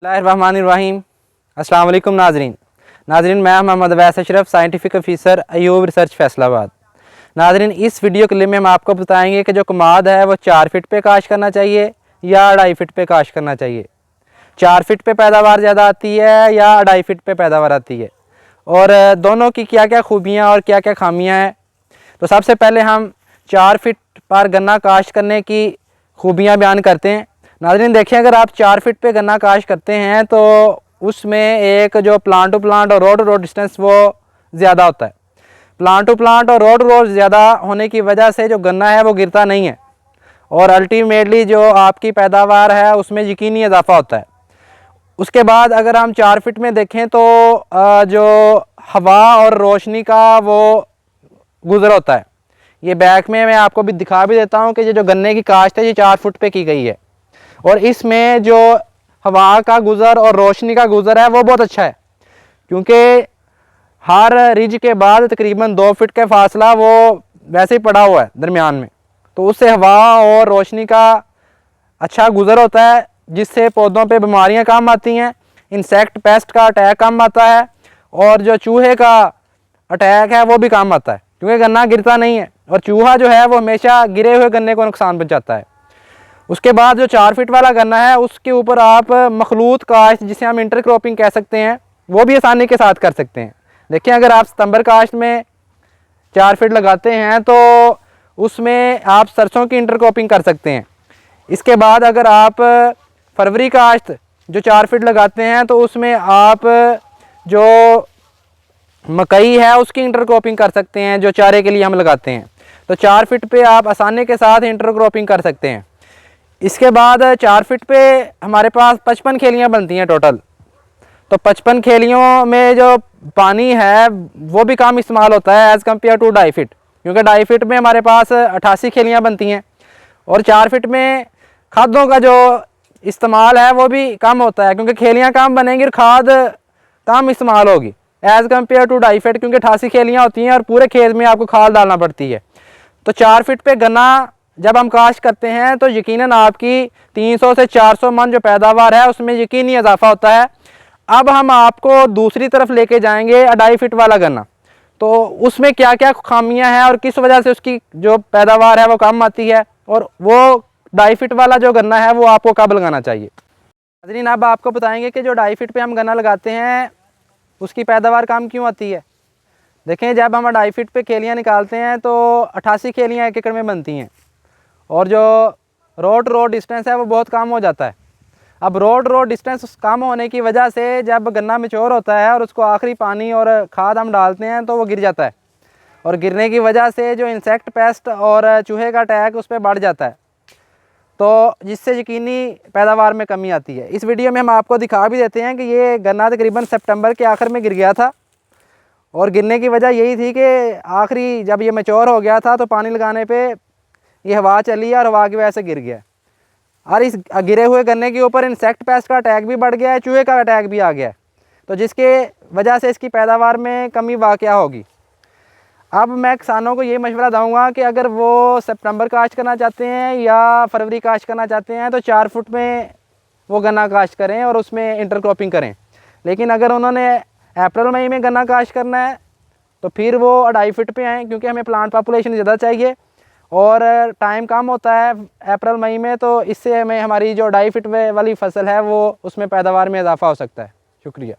बिस्मिल्लाहिर्रहमानिर्रहीम। अस्सलाम वालेकुम नाजरीन, मैं Mohammad Awais Ashraf, scientific officer Ayub research Faisalabad. नाजरीन, इस वीडियो के लिए हम आपको बताएंगे कि जो कमाद है वो 4 फीट पे काश करना चाहिए या 2.5 फीट पे काश करना चाहिए। 4 फीट पे पैदावार ज़्यादा आती है या 2.5 फीट पे पैदावार आती है, और दोनों की क्या क्या खूबियाँ और क्या क्या खामियाँ हैं। तो सबसे पहले हम 4 फीट पर गन्ना काश्त करने की खूबियाँ बयान करते हैं। नाज़रीन देखें, अगर आप 4 फीट पे गन्ना काश्त करते हैं तो उसमें एक जो प्लांट टू प्लांट और रोड टू रोड डिस्टेंस वो ज़्यादा होता है। प्लांट टू प्लांट और रोड टू रोड ज़्यादा होने की वजह से जो गन्ना है वो गिरता नहीं है, और अल्टीमेटली जो आपकी पैदावार है उसमें यकीनी इजाफा होता है। उसके बाद अगर हम 4 फीट में देखें तो जो हवा और रोशनी का वो गुजर होता है। ये बैक में मैं आपको भी दिखा भी देता हूँ कि ये जो गन्ने की काश्त है ये 4 फुट पे की गई है, और इसमें जो हवा का गुज़र और रोशनी का गुज़र है वो बहुत अच्छा है, क्योंकि हर रिज के बाद तकरीबन 2 फीट का फासला वो वैसे ही पड़ा हुआ है दरमियान में, तो उससे हवा और रोशनी का अच्छा गुज़र होता है, जिससे पौधों पे बीमारियां कम आती हैं, इंसेक्ट पेस्ट का अटैक कम आता है, और जो चूहे का अटैक है वो भी कम आता है, क्योंकि गन्ना गिरता नहीं है और चूहा जो है वो हमेशा गिरे हुए गन्ने को नुकसान पहुंचाता है। उसके बाद जो 4 फीट वाला गन्ना है उसके ऊपर आप मखलूत काश्त, जिसे हम इंटरक्रॉपिंग कह सकते हैं, वो भी आसानी के साथ कर सकते हैं। देखिए, अगर आप सितंबर काश्त में 4 फीट लगाते हैं तो उसमें आप सरसों की इंटरक्रॉपिंग कर सकते हैं। इसके बाद अगर आप फरवरी काश्त जो 4 फीट लगाते हैं तो उसमें आप जो मकई है उसकी इंटरक्रॉपिंग कर सकते हैं, जो चारे के लिए हम लगाते हैं। तो 4 फीट पे आप आसानी के साथ इंटरक्रॉपिंग कर सकते हैं। इसके बाद 4 फीट पे हमारे पास 55 खेलियाँ बनती हैं टोटल। तो 55 खेलियों में जो पानी है वो भी कम इस्तेमाल होता है एज़ कम्पेयर टू 2.5 फीट, क्योंकि 2.5 फीट में हमारे पास 88 खेलियाँ बनती हैं, और 4 फीट में खादों का जो इस्तेमाल है वो भी कम होता है, क्योंकि खेलियाँ कम बनेंगी और खाद कम इस्तेमाल होगी एज़ कम्पेयर टू 2.5 फीट, क्योंकि 88 खेलियाँ होती हैं और पूरे खेत में आपको खाद डालना पड़ती है। तो 4 फीट पे गन्ना जब हम काश्त करते हैं तो यकीनन आपकी 300 से 400 मन जो पैदावार है उसमें यकीनी इजाफा होता है। अब हम आपको दूसरी तरफ लेके जाएंगे 2.5 फीट वाला गन्ना, तो उसमें क्या क्या खामियां हैं और किस वजह से उसकी जो पैदावार है वो कम आती है, और वो 2.5 फीट वाला जो गन्ना है वो आपको कब लगाना चाहिए। नाज़रीन, अब आपको बताएंगे कि जो 2.5 फीट पे हम गन्ना लगाते हैं उसकी पैदावार कम क्यों आती है। देखें, जब हम 2.5 फीट पे खेलियाँ निकालते हैं तो 88 खेलियाँ 1 एकड़ में बनती हैं, और जो रोड रोड डिस्टेंस है वो बहुत कम हो जाता है। अब रोड डिस्टेंस कम होने की वजह से जब गन्ना मैच्योर होता है और उसको आखिरी पानी और खाद हम डालते हैं तो वो गिर जाता है, और गिरने की वजह से जो इंसेक्ट पेस्ट और चूहे का अटैक उस पर बढ़ जाता है, तो जिससे यकीनी पैदावार में कमी आती है। इस वीडियो में हम आपको दिखा भी देते हैं कि ये गन्ना तकरीबन सितंबर के आखिर में गिर गया था, और गिरने की वजह यही थी कि आखिरी जब ये मैच्योर हो गया था तो पानी लगाने पे ये हवा चली और हवा की वजह से गिर गया, और इस गिरे हुए गन्ने के ऊपर इंसेक्ट पेस्ट का अटैक भी बढ़ गया है, चूहे का अटैक भी आ गया है, तो जिसके वजह से इसकी पैदावार में कमी वाक़या होगी। अब मैं किसानों को ये मशवरा दूंगा कि अगर वो सितंबर काश्त करना चाहते हैं या फरवरी काश्त करना चाहते हैं तो 4 फुट में वो गन्ना काश्त करें और उसमें इंटरक्रॉपिंग करें। लेकिन अगर उन्होंने अप्रैल मई में गन्ना काश्त करना है तो फिर वो 2.5 फीट पे आएँ, क्योंकि हमें प्लांट पॉपुलेशन ज़्यादा चाहिए और टाइम कम होता है अप्रैल मई में, तो इससे हमें हमारी जो 2.5 फीट वाली फसल है वो उसमें पैदावार में इजाफा हो सकता है। शुक्रिया।